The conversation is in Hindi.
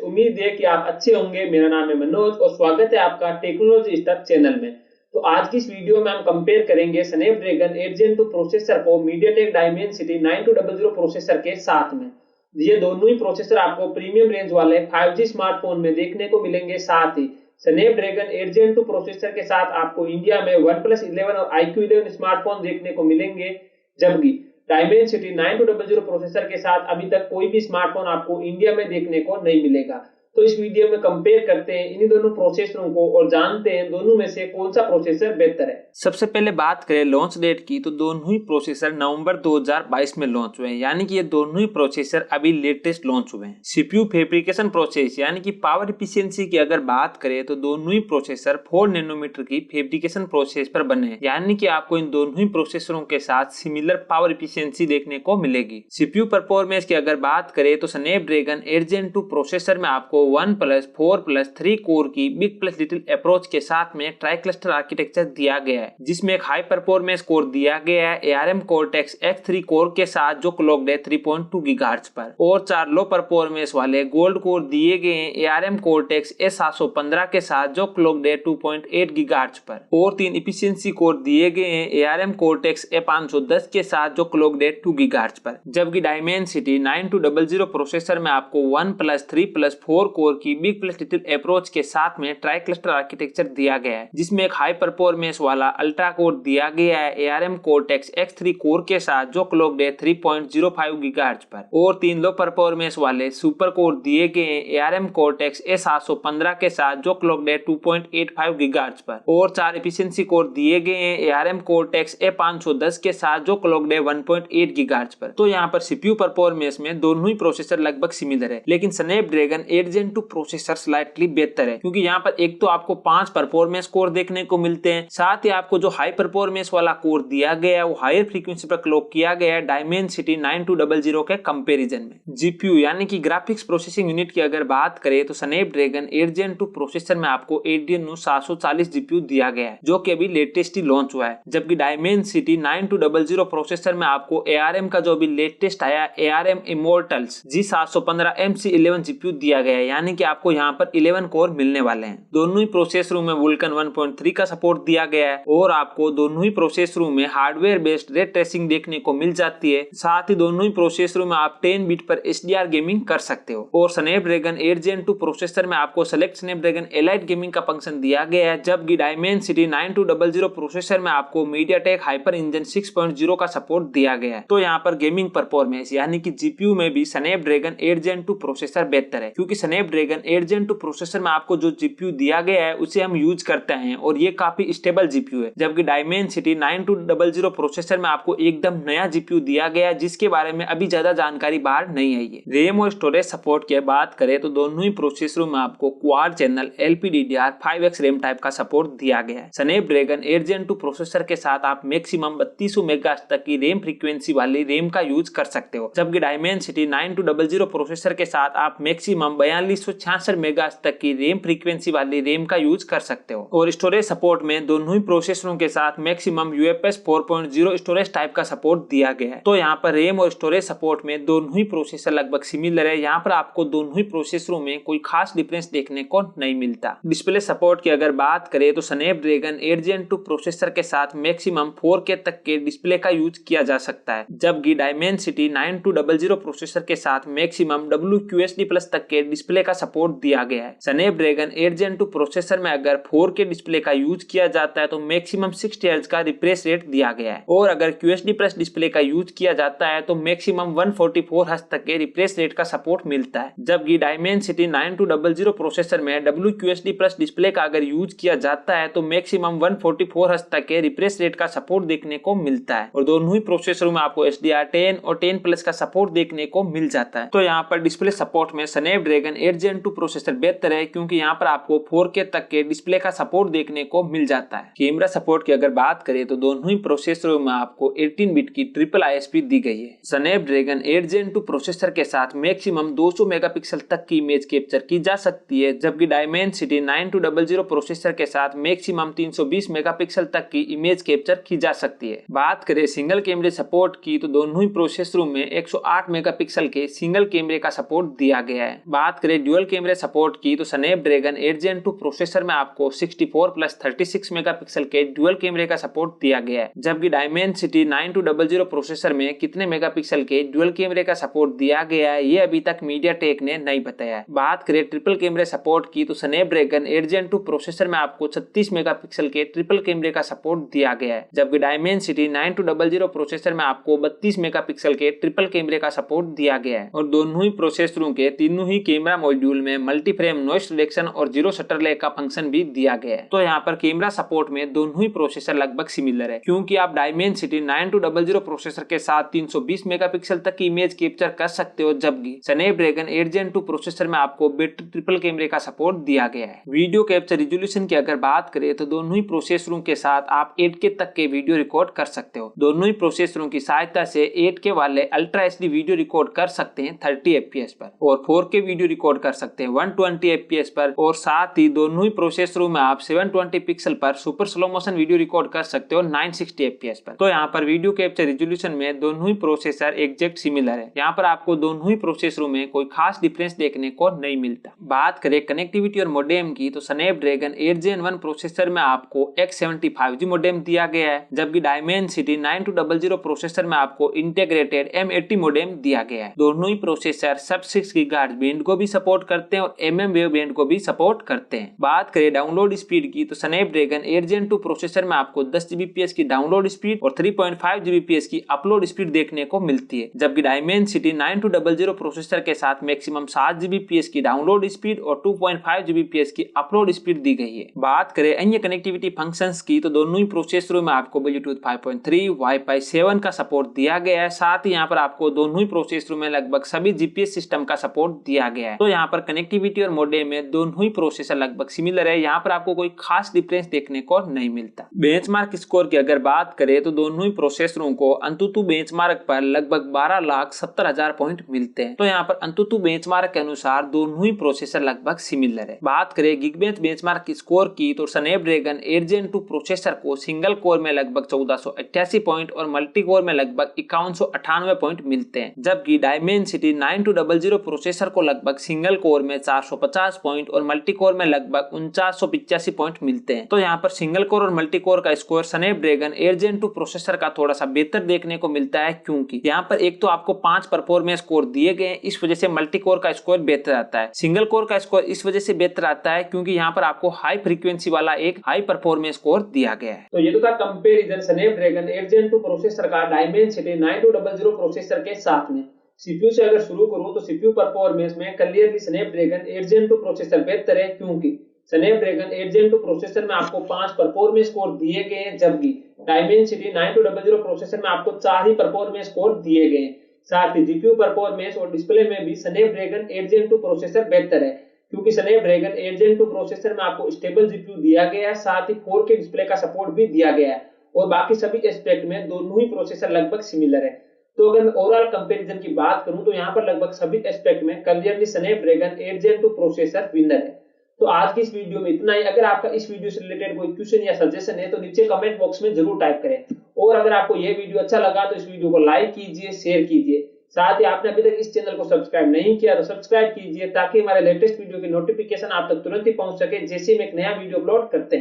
फ्रेंड्स, उम्मीद है कि आप अच्छे होंगे। मेरा नाम है मनोज और स्वागत है आपका टेक्नोलॉजी स्टफ चैनल में। तो आज की इस वीडियो में हम कंपेयर करेंगे स्नैपड्रैगन 8 Gen 2 प्रोसेसर को मीडियाटेक डायमेंसिटी 9200 प्रोसेसर के साथ में। ये दोनों ही प्रोसेसर आपको प्रीमियम रेंज वाले 5G स्मार्टफोन में देखने को मिलेंगे। साथ ही स्नैपड्रैगन 8 Gen 2 प्रोसेसर के साथ आपको इंडिया में OnePlus 11 और iQOO 11 स्मार्टफोन देखने को मिलेंगे, जबकि डायमेंसिटी 9200 प्रोसेसर के साथ अभी तक कोई भी स्मार्टफोन आपको इंडिया में देखने को नहीं मिलेगा। तो इस वीडियो में कंपेयर करते हैं इन्हीं दोनों प्रोसेसरों को और जानते हैं दोनों में से कौन सा प्रोसेसर बेहतर है। सबसे पहले बात करें लॉन्च डेट की, तो दोनों ही प्रोसेसर नवंबर 2022 में लॉन्च हुए हैं, यानी कि ये दोनों ही प्रोसेसर अभी लेटेस्ट लॉन्च हुए हैं। सीपीयू फैब्रिकेशन प्रोसेस यानी कि पावर एफिशिएंसी की अगर बात करें तो दोनों ही प्रोसेसर 4 नैनोमीटर की फैब्रिकेशन प्रोसेस पर बने हैं, यानी कि आपको इन दोनों ही प्रोसेसरों के साथ सिमिलर पावर एफिशिएंसी देखने को मिलेगी। सीपीयू परफॉर्मेंस की अगर बात करें तो स्नैपड्रैगन 8 Gen 2 प्रोसेसर में आपको 1+4+3 कोर की बिग प्लस लिटिल अप्रोच के साथ में ट्राई क्लस्टर आर्किटेक्चर दिया गया है, जिसमें एक हाई परफॉर्मेंस कोर दिया गया है ARM Cortex X3 कोर के साथ जो क्लॉक्ड है 3.2 GHz पर, और 4 लो परफॉर्मेंस वाले गोल्ड कोर दिए गए हैं ARM Cortex A715 के साथ जो क्लॉक्ड है 2.8 GHz पर, और 3 इफिशिएंसी कोर दिए गए हैं ARM Cortex A510 के साथ जो क्लॉक्ड है 2 GHz पर। जबकि डायमेंसिटी 9200 प्रोसेसर में आपको 1+3+4 कोर की बिग प्लस लिटिल अप्रोच के साथ में ट्राई क्लस्टर आर्किटेक्चर दिया गया है, जिसमें एक हाई परफॉर्मेंस वाला अल्ट्रा कोर दिया गया है ARM Cortex X3 कोर के साथ जो क्लॉक्ड है 3.05 GHz पर, और 3 लो परफॉर्मेंस वाले सुपर कोर दिए गए हैं ARM Cortex A715 के साथ जो क्लॉक्ड है 2.85 GHz पर, और 4 एफिशिएंसी कोर दिए गए हैं ARM Cortex A510 के साथ जो क्लॉक्ड है 1.8 GHz पर। तो यहाँ पर सीपीयू परफॉर्मेंस में दोनों ही प्रोसेसर लगभग सिमिलर है, लेकिन स्नैपड्रैगन 8 Gen 2 प्रोसेसर स्लाइटली बेहतर है, क्योंकि यहाँ पर एक तो आपको 5 परफॉर्मेंस कोर देखने को मिलते हैं, साथ ही आपको जो हाई परफॉर्मेंस वाला कोर दिया गया है वो हायर फ्रीक्वेंसी पर क्लॉक किया गया है डायमेंसिटी 9200 के कंपैरिजन में। जीपीयू यानी कि ग्राफिक्स प्रोसेसिंग यूनिट की अगर बात करें तो स्नैपड्रैगन 8 Gen 2 प्रोसेसर में आपको Adreno 740 जीपीयू दिया गया है, जो कि अभी लेटेस्ट ही लॉन्च हुआ है। जबकि डायमेंसिटी 9200 प्रोसेसर में आपको ARM का जो अभी लेटेस्ट आया ARM Immortals G715 MC11 GPU दिया गया है, यानी कि आपको यहाँ पर 11 कोर मिलने वाले हैं। दोनों ही प्रोसेसरों में Vulkan 1.3 का सपोर्ट दिया गया है, और आपको दोनों ही प्रोसेसरों में हार्डवेयर बेस्ड रे ट्रेसिंग देखने को मिल जाती है। साथ ही दोनों ही प्रोसेसरों में आप 10 बिट पर HDR गेमिंग कर सकते हो, और स्नैपड्रैगन 8 Gen 2 प्रोसेसर में आपको सेलेक्ट स्नैपड्रैगन एलाइट गेमिंग का फंक्शन दिया गया है। जबकि डायमेंसिटी 9200 प्रोसेसर में आपको मीडियाटेक हाइपर इंजन 6.0 का सपोर्ट दिया गया है। तो यहाँ पर गेमिंग परफॉर्मेंस यानी कि जीपीयू में भी स्नैपड्रैगन 8 Gen 2 प्रोसेसर बेहतर है, क्योंकि स्नैपड्रैगन 8 Gen 2 प्रोसेसर में आपको जो जीपीयू दिया गया है उसे हम यूज करते हैं और ये काफी स्टेबल जीपीयू है। जबकि डायमेंसिटी 9200 प्रोसेसर में आपको एकदम नया जीपीयू दिया गया है, जिसके बारे में अभी ज्यादा जानकारी बाहर नहीं आई है। रैम और स्टोरेज सपोर्ट की बात करें तो दोनों ही प्रोसेसरों में आपको quad channel LPDDR5X RAM type का सपोर्ट दिया गया है। स्नैपड्रैगन 8 Gen 2 प्रोसेसर के साथ आप मैक्सिमम 3200 मेगाहर्ट्ज तक की रैम फ्रीक्वेंसी वाली रैम का यूज कर सकते हो। जबकि डायमेंसिटी 9200 प्रोसेसर के साथ आप मैक्सिमम 4266 मेगाहर्ट्ज तक की रैम फ्रीक्वेंसी वाली रैम का यूज कर सकते हो। और स्टोरेज सपोर्ट में दोनों ही प्रोसेसरों के साथ मैक्सिमम UFS 4.0 स्टोरेज टाइप का सपोर्ट दिया गया है। तो यहाँ पर रैम और स्टोरेज सपोर्ट में दोनों ही प्रोसेसर लगभग सिमिलर है। यहाँ पर आपको दोनों ही प्रोसेसरों में कोई खास डिफरेंस देखने को नहीं मिलता। डिस्प्ले सपोर्ट की अगर बात करें तो स्नैपड्रैगन 8 Gen 2 प्रोसेसर के साथ मैक्सिमम 4K तक के डिस्प्ले का यूज किया जा सकता है। जबकि डायमेंसिटी 9200 प्रोसेसर के साथ मैक्सिमम WQHD+ तक के डिस्प्ले का सपोर्ट दिया गया है। स्नैपड्रैगन 8 Gen 2 प्रोसेसर में अगर 4K डिस्प्ले का यूज किया जाता है तो मैक्सिमम 60 Hz का रिफ्रेश रेट दिया गया है, और अगर QHD+ डिस्प्ले का यूज किया जाता है तो मैक्सिमम 144 Hz तक के रिफ्रेश रेट का सपोर्ट मिलता है। जबकि डायमेंसिटी 9200 प्रोसेसर में WQHD+ डिस्प्ले का अगर यूज किया जाता है तो मैक्सिमम 144 Hz तक के रिफ्रेश रेट का सपोर्ट देखने को मिलता है, और दोनों ही प्रोसेसरों में आपको HDR10 और 10+ का सपोर्ट देखने को मिल जाता है। तो यहाँ पर डिस्प्ले सपोर्ट में स्नैपड्रैगन 8 Gen 2 प्रोसेसर बेहतर है, क्योंकि यहाँ पर आपको 4K तक के डिस्प्ले का सपोर्ट देखने को मिल जाता है। कैमरा सपोर्ट की अगर बात करें तो दोनों ही प्रोसेसरों में आपको 18 बिट की ट्रिपल ISP दी गई है। स्नैपड्रैगन 8 Gen 2 प्रोसेसर के साथ मैक्सिमम 200 मेगापिक्सल तक की इमेज कैप्चर की जा सकती है, जबकि डायमेंसिटी 9200 प्रोसेसर के साथ मैक्सिमम 320 मेगापिक्सल तक की इमेज कैप्चर की जा सकती है। बात करें सिंगल कैमरे सपोर्ट की तो दोनों ही प्रोसेसरों में 108 मेगापिक्सल के सिंगल कैमरे का सपोर्ट दिया गया है। बात करें करें ड्यूअल कैमरे सपोर्ट की तो स्नैपड्रैगन 8 Gen 2 प्रोसेसर में आपको 64+36 मेगापिक्सल के ड्यूअल कैमरे का सपोर्ट दिया गया है, जबकि डायमेंसिटी 9200 प्रोसेसर में कितने मेगापिक्सल के ड्यूअल कैमरे का सपोर्ट दिया गया है ये अभी तक मीडियाटेक ने नहीं बताया है। बात करें ट्रिपल कैमरे सपोर्ट की तो स्नैपड्रैगन 8 Gen 2 प्रोसेसर में आपको 36 मेगापिक्सल के ट्रिपल कैमरे का सपोर्ट दिया गया है, जबकि डायमेंसिटी 9200 प्रोसेसर में आपको 32 मेगापिक्सल के ट्रिपल कैमरे का सपोर्ट दिया गया है। और दोनों ही प्रोसेसरों के तीनों ही कैमरा मॉड्यूल में मल्टी फ्रेम नॉइस रिडक्शन और जीरो शटर लैग का फंक्शन भी दिया गया है। तो यहाँ पर कैमरा सपोर्ट में दोनों ही प्रोसेसर लगभग सिमिलर है, क्योंकि आप डायमेंसिटी 9200 प्रोसेसर के साथ 320 मेगापिक्सल तक की इमेज कैप्चर कर सकते हो, जबकि स्नैपड्रैगन 8 Gen 2 प्रोसेसर में आपको बेटर ट्रिपल कैमरे का सपोर्ट दिया गया है। वीडियो कैप्चर रिजोल्यूशन की अगर बात करें तो दोनों ही प्रोसेसरों के साथ आप 8K तक के वीडियो रिकॉर्ड कर सकते हो। दोनों ही प्रोसेसरों की सहायता से 8K वाले अल्ट्रा HD वीडियो रिकॉर्ड कर सकते हैं 30 FPS पर, और 4K वीडियो रिकॉर्ड कर सकते हैं 120 FPS पर, और साथ ही दोनों ही प्रोसेसरों में आप 720 पिक्सल पर super slow motion video record कर सकते हो 960 FPS पर। तो यहाँ पर वीडियो कैप्चर रिजोल्यूशन में दोनों ही प्रोसेसर एग्जैक्ट सिमिलर है। यहाँ पर आपको दोनों ही प्रोसेसरों में कोई खास डिफरेंस देखने को नहीं मिलता। बात करें कनेक्टिविटी और मोडेम की तो स्नैपड्रैगन 8 Gen 1 प्रोसेसर में आपको X75G मोडेम दिया गया है, जबकि डायमेंसिटी 9200 प्रोसेसर में आपको इंटीग्रेटेड M80 मोडेम दिया गया है। दोनों ही प्रोसेसर सब 6 GHz बैंड को भी सपोर्ट करते हैं और MM वेव बैंड को भी सपोर्ट करते हैं। बात करें डाउनलोड स्पीड की तो स्नैपड्रैगन 8 Gen 2 प्रोसेसर में आपको 10 Gbps की डाउनलोड स्पीड और 3.5 Gbps की अपलोड स्पीड देखने को मिलती है, जबकि डायमेंसिटी 9200 प्रोसेसर के साथ मैक्सिमम 7 Gbps की डाउनलोड स्पीड और 2.5 Gbps की अपलोड स्पीड दी गई है। बात करें अन्य कनेक्टिविटी फंक्शंस की तो दोनों ही प्रोसेसरों में आपको ब्लूटूथ 5.3 Wi-Fi 7 का सपोर्ट दिया गया है। साथ ही यहाँ पर आपको दोनों ही प्रोसेसरों में लगभग सभी GPS सिस्टम का सपोर्ट दिया गया है। तो यहाँ पर कनेक्टिविटी और मोडेम में दोनों ही प्रोसेसर लगभग सिमिलर है, यहाँ पर आपको कोई खास डिफरेंस देखने को नहीं मिलता। बेंचमार्क स्कोर की अगर बात करें तो दोनों ही प्रोसेसरों को अंतुतु बेंचमार्क पर लगभग 12,70,000 पॉइंट मिलते हैं। तो यहाँ पर अंतुतु बेंचमार्क के अनुसार दोनों ही प्रोसेसर लगभग सिमिलर है। बात करें गिगबेंच बेंचमार्क स्कोर की तो स्नैपड्रैगन 8 Gen 2 प्रोसेसर को सिंगल कोर में लगभग 1488 पॉइंट और मल्टी कोर में लगभग 5198 पॉइंट मिलते हैं, जबकि डायमेंसिटी 9200 प्रोसेसर को लगभग सिंगल कोर में 450 पॉइंट और मल्टी कोर में लगभग 4985 पॉइंट मिलते हैं। तो यहाँ पर सिंगल कोर और मल्टी कोर का स्कोर स्नैपड्रैगन 8 Gen 2 प्रोसेसर का थोड़ा सा बेहतर देखने को मिलता है, क्योंकि यहाँ पर एक तो आपको 5 परफॉर्मेंस कोर दिए गए हैं, इस वजह से मल्टी कोर का स्कोर बेहतर आता है। सिंगल कोर का स्कोर इस वजह से बेहतर आता है क्योंकि यहाँ पर आपको हाई फ्रीक्वेंसी वाला एक हाई परफॉर्मेंस कोर दिया गया है। तो ये तो था कंपैरिजन स्नैपड्रैगन 8 Gen 2 प्रोसेसर का डायमेंसिटी 9200 प्रोसेसर के साथ में। सीपीयू से अगर शुरू करूं तो सीपीयू परफॉर्मेंस में क्लियरली स्नैपड्रैगन 8 Gen 2 प्रोसेसर बेहतर है, क्योंकि स्नैपड्रैगन 8 Gen 2 प्रोसेसर में आपको 5 परफॉर्मेंस कोर दिए गए हैं, जबकि डायमेंसिटी 9200 प्रोसेसर में आपको 4 ही परफॉर्मेंस कोर दिए गए हैं। साथ ही जीपीयू परफॉर्मेंस और डिस्प्ले में भी स्नैपड्रैगन 8 Gen 2 प्रोसेसर बेहतर है, क्योंकि स्नैपड्रैगन 8 Gen 2 प्रोसेसर में आपको स्टेबल जीपीयू दिया गया है, साथ ही 4K डिस्प्ले का सपोर्ट भी दिया गया है, और बाकी सभी एस्पेक्ट में दोनों ही प्रोसेसर लगभग सिमिलर है। तो अगर मैं ओवरऑल कंपैरिजन की बात करूं तो यहाँ पर लगभग सभी एस्पेक्ट में clearly Snapdragon 8 Gen 2 processor winner है। तो आज की इस वीडियो में इतना ही। अगर आपका इस वीडियो से रिलेटेड कोई क्वेश्चन या सजेशन है तो नीचे कमेंट बॉक्स में जरूर टाइप करें, और अगर आपको यह वीडियो अच्छा लगा तो इस वीडियो को लाइक कीजिए, शेयर कीजिए। साथ ही आपने अभी तक इस चैनल को सब्सक्राइब नहीं किया तो सब्सक्राइब कीजिए, ताकि हमारे लेटेस्ट वीडियो की नोटिफिकेशन आप तक तुरंत ही पहुंच सके जैसे हम एक नया वीडियो अपलोड करते हैं।